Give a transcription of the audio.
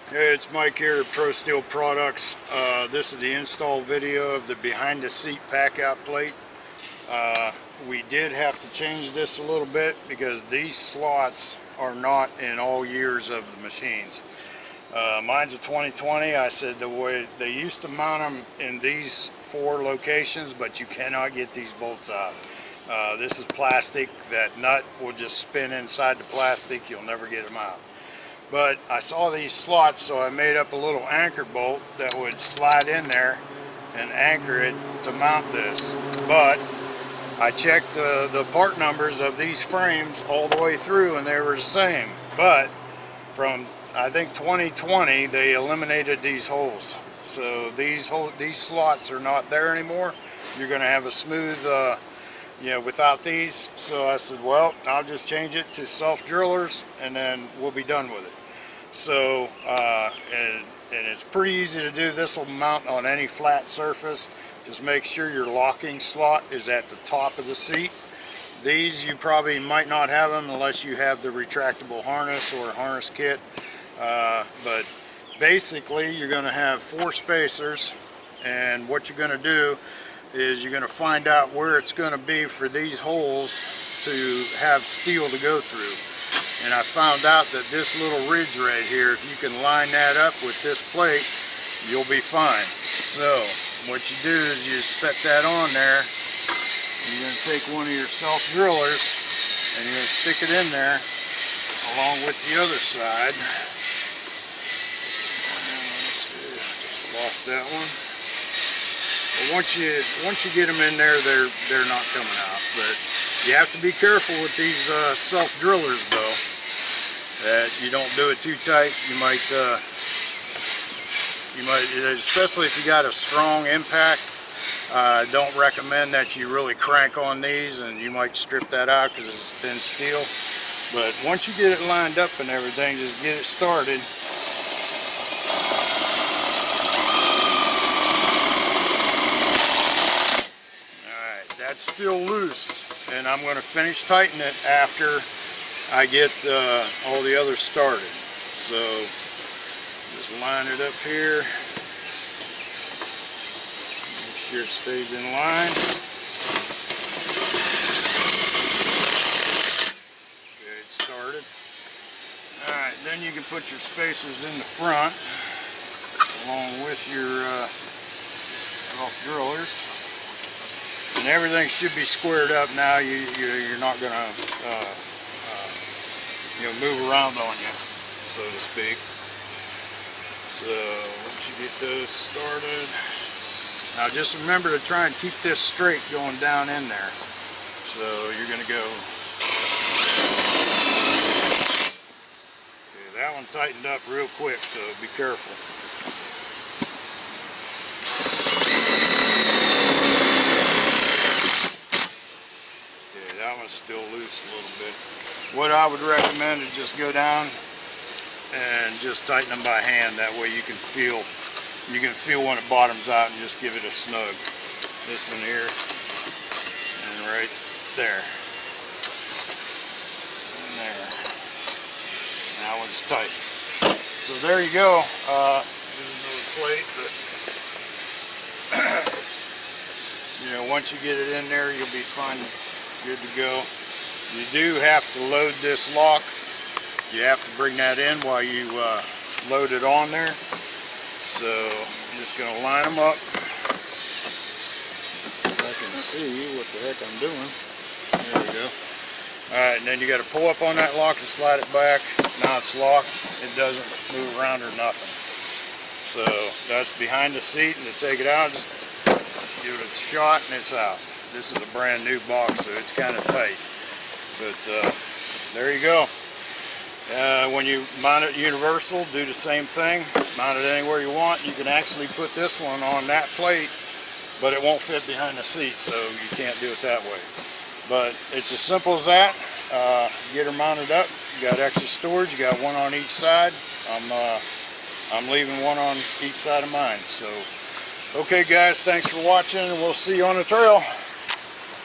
Hey, it's Mike here at Pro Steel Products. This is the install video of the behind the seat pack out plate. We did have to change this a little bit because these slots are not in all years of the machines. Mine's a 2020. I said the way they used to mount them in these 4 locations, but you cannot get these bolts out. This is plastic. That nut will just spin inside the plastic. You'll never get them out. But I saw these slots, so I made up a little anchor bolt that would slide in there and anchor it to mount this. But I checked the part numbers of these frames all the way through and they were the same. But from I think 2020 they eliminated these holes. So these slots are not there anymore. You're going to have a smooth without these. So I said, well, I'll just change it to self-drillers and then we'll be done with it. So and it's pretty easy to do. This will mount on any flat surface. Just make sure your locking slot is at the top of the seat. These you probably might not have them unless you have the retractable harness or harness kit, but basically you're going to have 4 spacers, and what you're going to do is you're going to find out where it's going to be for these holes to have steel to go through. And I found out that this little ridge right here, if you can line that up with this plate, you'll be fine. So what you do is you just set that on there. You're going to take one of your self-drillers and you're going to stick it in there along with the other side. Let's see, I just lost that one. But once you get them in there, they're not coming out. But you have to be careful with these self-drillers though, that you don't do it too tight. You might, especially if you got a strong impact, don't recommend that you really crank on these, and you might strip that out because it's thin steel. But once you get it lined up and everything, just get it started. Alright, that's still loose. And I'm going to finish tightening it after I get all the others started. So just line it up here. Make sure it stays in line. Okay, it started. Alright, then you can put your spacers in the front along with your self-drillers. And everything should be squared up now. You're not going to move around on you, so to speak. So once you get those started, now just remember to try and keep this straight going down in there. So you're going to go. Okay, that one tightened up real quick, so be careful. That one's still loose a little bit. What I would recommend is just go down and just tighten them by hand. That way you can feel when it bottoms out and just give it a snug. This one here and right there. And there. That one's tight. So there you go. There's another plate, but once you get it in there, you'll be fine. Good to go. You do have to load this lock. You have to bring that in while you load it on there. So I'm just going to line them up. I can see what the heck I'm doing. There we go. Alright, and then you got to pull up on that lock and slide it back. Now it's locked. It doesn't move around or nothing. So that's behind the seat, and to take it out, just give it a shot and it's out. This is a brand new box, so it's kind of tight. But there you go. When you mount it universal, do the same thing. Mount it anywhere you want. You can actually put this one on that plate, but it won't fit behind the seat, so you can't do it that way. But it's as simple as that. Get her mounted up. You got extra storage. You got one on each side. I'm leaving one on each side of mine. So, okay guys, thanks for watching, and we'll see you on the trail.